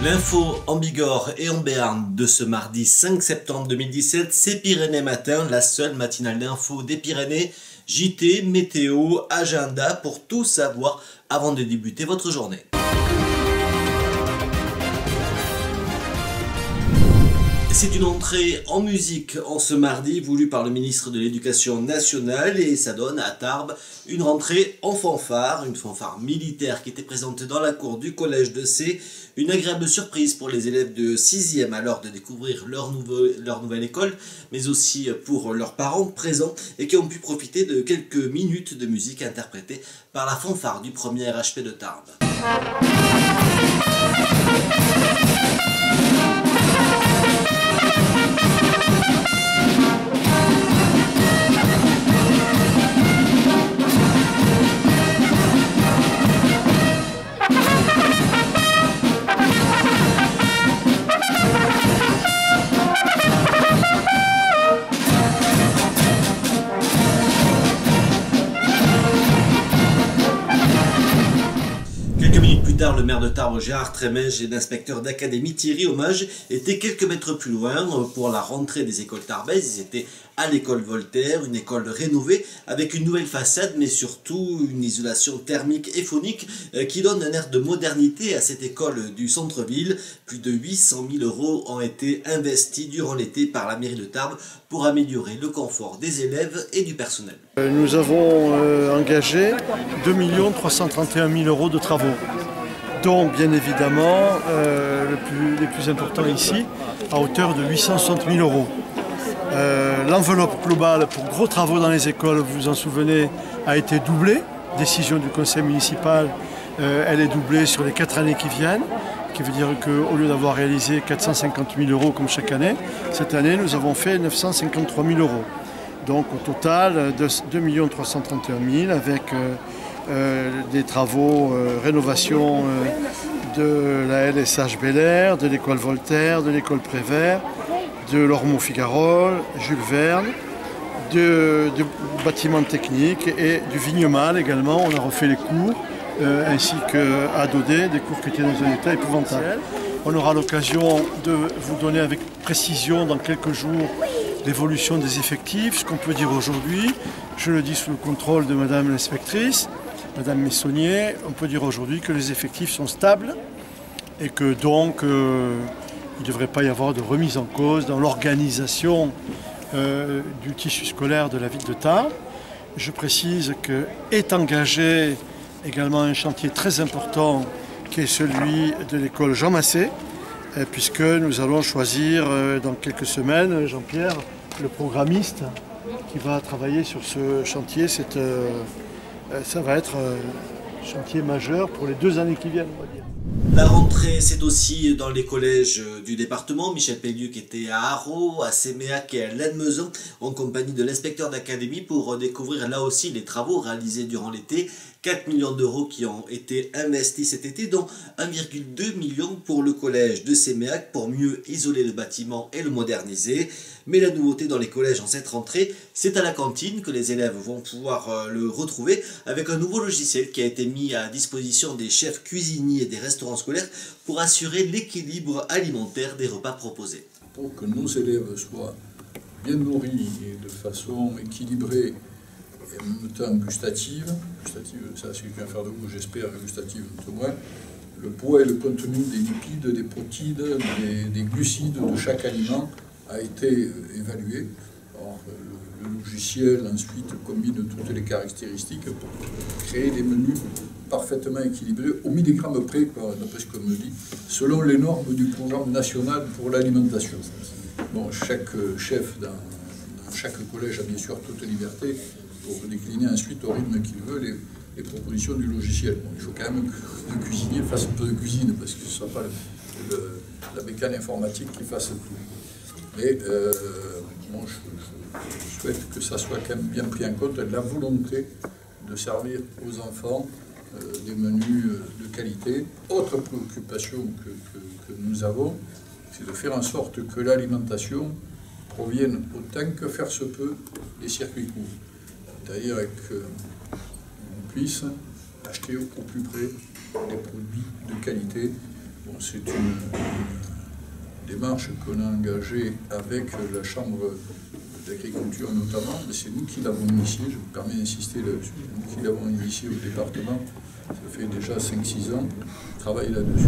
L'info en Bigorre et en Béarn de ce mardi 5 septembre 2017, c'est Pyrénées Matin, la seule matinale d'info des Pyrénées, JT, météo, agenda pour tout savoir avant de débuter votre journée. C'est une entrée en musique en ce mardi voulue par le ministre de l'Éducation nationale et ça donne à Tarbes une rentrée en fanfare, une fanfare militaire qui était présente dans la cour du collège de C. Une agréable surprise pour les élèves de 6e alors de découvrir leur nouvelle école, mais aussi pour leurs parents présents et qui ont pu profiter de quelques minutes de musique interprétée par la fanfare du premier HP de Tarbes. Quelques minutes plus tard, le maire de Tarbes, Gérard Trémège, et l'inspecteur d'académie Thierry Hommage étaient quelques mètres plus loin pour la rentrée des écoles tarbaises. Ils étaient à l'école Voltaire, une école rénovée avec une nouvelle façade, mais surtout une isolation thermique et phonique qui donne un air de modernité à cette école du centre-ville. Plus de 800 000 € ont été investis durant l'été par la mairie de Tarbes pour améliorer le confort des élèves et du personnel. Nous avons engagé 2 331 000 € de travaux, dont bien évidemment les plus importants ici, à hauteur de 860 000 €. L'enveloppe globale pour gros travaux dans les écoles, vous vous en souvenez, a été doublée. Décision du conseil municipal, elle est doublée sur les 4 années qui viennent, qui veut dire qu'au lieu d'avoir réalisé 450 000 € comme chaque année, cette année nous avons fait 953 000 €. Donc au total, 2 331 000 avec des travaux, rénovation de la LSH Bel Air, de l'école Voltaire, de l'école Prévert, de l'Ormeau-Figarol, Jules Verne, de bâtiments techniques et du Vignemal également. On a refait les cours, ainsi qu'à Daudet, des cours qui étaient dans un état épouvantable. On aura l'occasion de vous donner avec précision dans quelques jours l'évolution des effectifs. Ce qu'on peut dire aujourd'hui, je le dis sous le contrôle de Madame l'inspectrice, Madame Messonnier, on peut dire aujourd'hui que les effectifs sont stables et que donc il ne devrait pas y avoir de remise en cause dans l'organisation du tissu scolaire de la ville de Tarbes. Je précise qu'est engagé également un chantier très important qui est celui de l'école Jean Massé, puisque nous allons choisir dans quelques semaines, Jean-Pierre, le programmiste qui va travailler sur ce chantier. Ça va être un chantier majeur pour les 2 années qui viennent, on va dire. La rentrée, c'est aussi dans les collèges du département. Michel Pelliuc était à Haro, à Séméac et à Lannemezan en compagnie de l'inspecteur d'académie pour découvrir là aussi les travaux réalisés durant l'été. 4 millions € qui ont été investis cet été, dont 1,2 million pour le collège de Séméac pour mieux isoler le bâtiment et le moderniser. Mais la nouveauté dans les collèges en cette rentrée, c'est à la cantine que les élèves vont pouvoir le retrouver avec un nouveau logiciel qui a été mis à disposition des chefs cuisiniers des restaurants scolaires pour assurer l'équilibre alimentaire des repas proposés. Pour que nos élèves soient bien nourris et de façon équilibrée et en même temps gustative, ça c'est ce qu'il vient faire de vous, j'espère, gustative un peu moins, le poids et le contenu des lipides, des protéines, des glucides de chaque aliment a été évalué. Alors, le logiciel ensuite combine toutes les caractéristiques pour créer des menus parfaitement équilibrés, au milligramme près, d'après ce qu'on me dit, selon les normes du programme national pour l'alimentation. Bon, chaque chef dans chaque collège a bien sûr toute liberté pour décliner ensuite au rythme qu'il veut les propositions du logiciel. Bon, il faut quand même que le cuisinier fasse un peu de cuisine, parce que ce ne soit pas la bécane informatique qui fasse tout. Mais bon, je souhaite que ça soit quand même bien pris en compte, la volonté de servir aux enfants des menus de qualité. Autre préoccupation que nous avons, c'est de faire en sorte que l'alimentation provienne autant que faire se peut des circuits courts. C'est-à-dire qu'on puisse acheter au plus près des produits de qualité Bon, c'est une démarche qu'on a engagée avec la Chambre d'agriculture notamment, mais c'est nous qui l'avons initié, je me permets d'insister là-dessus, c'est nous qui l'avons initié au département, ça fait déjà 5-6 ans, on travaille là-dessus.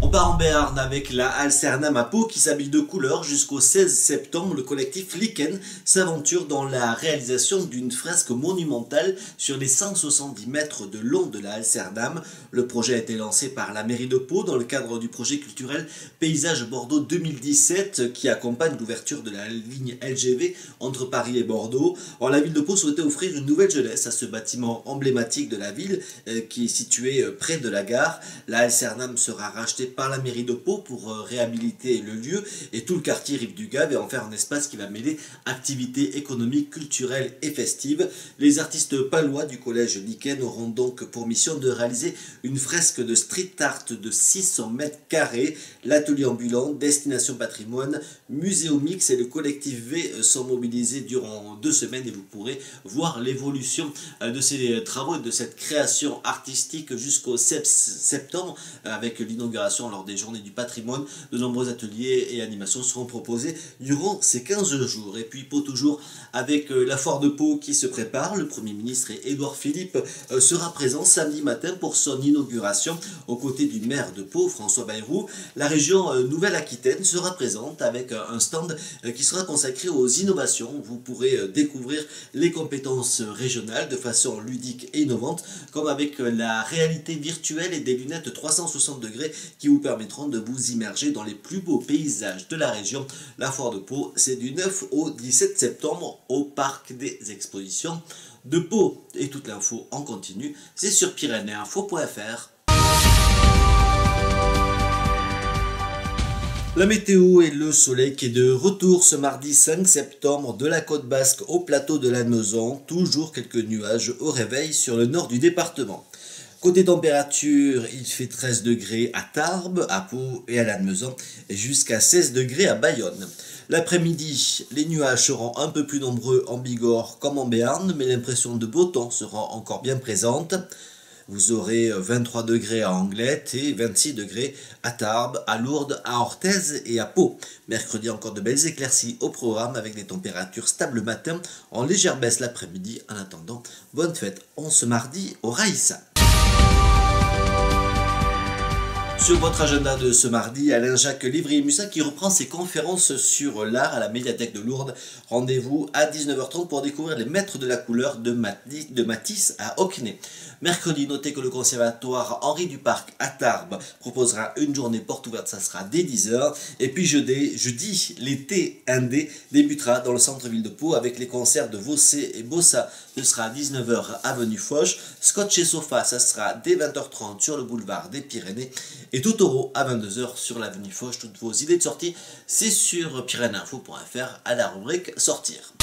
On part en Béarn avec la Halle Cernam à Pau qui s'habille de couleur. Jusqu'au 16 septembre, le collectif Lichen s'aventure dans la réalisation d'une fresque monumentale sur les 170 mètres de long de la Halle Cernam. Le projet a été lancé par la mairie de Pau dans le cadre du projet culturel Paysage Bordeaux 2017 qui accompagne l'ouverture de la ligne LGV entre Paris et Bordeaux. Or, la ville de Pau souhaitait offrir une nouvelle jeunesse à ce bâtiment emblématique de la ville qui est situé près de la gare. La Halle Cernam sera rachetée par la mairie de Pau pour réhabiliter le lieu et tout le quartier Rive du Gave et en faire un espace qui va mêler activités économiques, culturelles et festives. Les artistes palois du collège Lichen auront donc pour mission de réaliser une fresque de street art de 600 mètres carrés. L'atelier ambulant, Destination Patrimoine, Muséomix et le collectif V sont mobilisés durant 2 semaines et vous pourrez voir l'évolution de ces travaux et de cette création artistique jusqu'au 7 septembre avec l'inauguration lors des journées du patrimoine. De nombreux ateliers et animations seront proposés durant ces 15 jours. Et puis Pau toujours avec la foire de Pau qui se prépare. Le Premier ministre Édouard Philippe sera présent samedi matin pour son inauguration aux côtés du maire de Pau, François Bayrou. La région Nouvelle-Aquitaine sera présente avec un stand qui sera consacré aux innovations. Vous pourrez découvrir les compétences régionales de façon ludique et innovante, comme avec la réalité virtuelle et des lunettes 360 degrés qui vous permettront de vous immerger dans les plus beaux paysages de la région. La foire de Pau, c'est du 9 au 17 septembre au parc des expositions de Pau. Et toute l'info en continu, c'est sur pyrénéinfo.fr. La météo et le soleil qui est de retour ce mardi 5 septembre de la côte basque au plateau de Lannemezan. Toujours quelques nuages au réveil sur le nord du département. Côté température, il fait 13 degrés à Tarbes, à Pau et à Lannemezan et jusqu'à 16 degrés à Bayonne. L'après-midi, les nuages seront un peu plus nombreux en Bigorre comme en Béarn, mais l'impression de beau temps sera encore bien présente. Vous aurez 23 degrés à Anglette et 26 degrés à Tarbes, à Lourdes, à Orthez et à Pau. Mercredi, encore de belles éclaircies au programme avec des températures stables le matin, en légère baisse l'après-midi. En attendant, bonne fête en ce mardi au Raïssa. Sur votre agenda de ce mardi, Alain-Jacques Livry-Mussat qui reprend ses conférences sur l'art à la médiathèque de Lourdes. Rendez-vous à 19h30 pour découvrir les maîtres de la couleur de Matisse à Auquenet. Mercredi, notez que le conservatoire Henri Duparc à Tarbes proposera une journée porte ouverte, ça sera dès 10h. Et puis jeudi, l'été indé débutera dans le centre-ville de Pau avec les concerts de Vossé et Bossa. Ce sera à 19h avenue Foch. Scotch et Sofa, ça sera dès 20h30 sur le boulevard des Pyrénées. Et tout euro à 22h sur l'avenue Foch. Toutes vos idées de sortie, c'est sur pyrénéinfo.fr à la rubrique Sortir.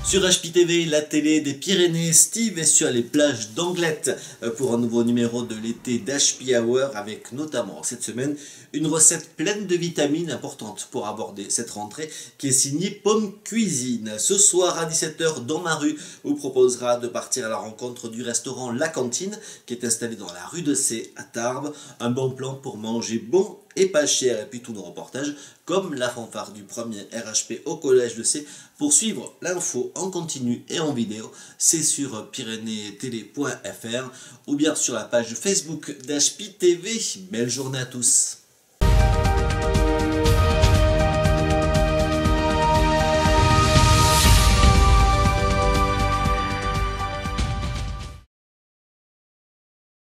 Sur HPTV, la télé des Pyrénées, Steve est sur les plages d'Anglette pour un nouveau numéro de l'été d'HP Hour avec notamment cette semaine une recette pleine de vitamines importantes pour aborder cette rentrée qui est signée Pomme Cuisine. Ce soir à 17h dans ma rue, vous proposera de partir à la rencontre du restaurant La Cantine qui est installé dans la rue de C à Tarbes. Un bon plan pour manger bon et pas cher. Et puis tous nos reportages comme la fanfare du premier RHP au collège de C. Pour suivre l'info en continu et en vidéo, c'est sur pyrénéetélé.fr ou bien sur la page Facebook d'HP TV. Belle journée à tous.